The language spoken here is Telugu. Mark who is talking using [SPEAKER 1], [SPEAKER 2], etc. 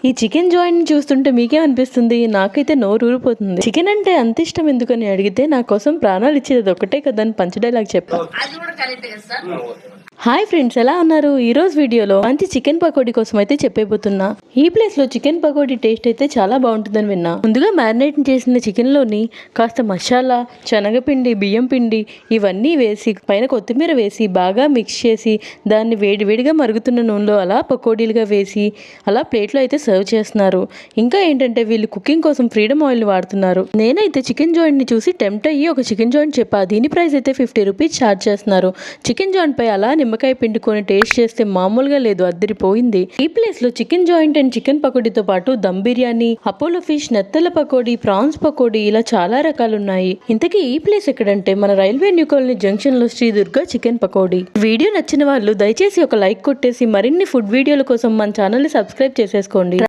[SPEAKER 1] ఈ చికెన్ జాయింట్ చూస్తుంటే మీకేమనిపిస్తుంది? నాకైతే నోరు ఊరిపోతుంది. చికెన్ అంటే అంత ఇష్టం ఎందుకని అడిగితే నా కోసం ప్రాణాలు ఇచ్చేది ఒకటే కదా అని పంచ్ డైలాగ్ చెప్పా. హాయ్ ఫ్రెండ్స్, ఎలా ఉన్నారు? ఈ రోజు వీడియోలో మంచి చికెన్ పకోడీ కోసం అయితే చెప్పేపోతున్నా. ఈ ప్లేస్ లో చికెన్ పకోడీ టేస్ట్ అయితే చాలా బాగుంటుందని విన్నా. ముందుగా మ్యారినేట్ చేసిన చికెన్ లోని కాస్త మసాలా, శనగపిండి, బియ్యం పిండి ఇవన్నీ వేసి పైన కొత్తిమీర వేసి బాగా మిక్స్ చేసి దాన్ని వేడివేడిగా మరుగుతున్న నూనెలో అలా పకోడీలుగా వేసి అలా ప్లేట్లో అయితే సర్వ్ చేస్తున్నారు. ఇంకా ఏంటంటే వీళ్ళు కుకింగ్ కోసం ఫ్రీడమ్ ఆయిల్ వాడుతున్నారు. నేనైతే చికెన్ జాయింట్ ని చూసి టెంప్ట్ అయ్యి ఒక చికెన్ జాయింట్ చెప్పా. దీని ప్రైస్ అయితే 50 రూపీస్ ఛార్జ్ చేస్తున్నారు. చికెన్ జాయింట్ పై అలా నిమ్మకాయ పిండుకొని టేస్ట్ చేస్తే మామూలుగా లేదు, అద్దరిపోయింది. ఈ ప్లేస్ లో చికెన్ జాయింట్ అండ్ చికెన్ పకోడీతో పాటు దమ్ బిర్యానీ, అపోలో ఫిష్, నెత్తల పకోడీ, ప్రాన్స్ పకోడీ ఇలా చాలా రకాలు ఉన్నాయి. ఇంతకీ ఈ ప్లేస్ ఎక్కడంటే మన రైల్వే న్యూ కాలనీ జంక్షన్ లో శ్రీ దుర్గా చికెన్ పకోడీ. వీడియో నచ్చిన వాళ్ళు దయచేసి ఒక లైక్ కొట్టేసి మరిన్ని ఫుడ్ వీడియోల కోసం మన ఛానల్ ని సబ్స్క్రైబ్ చేసేసుకోండి.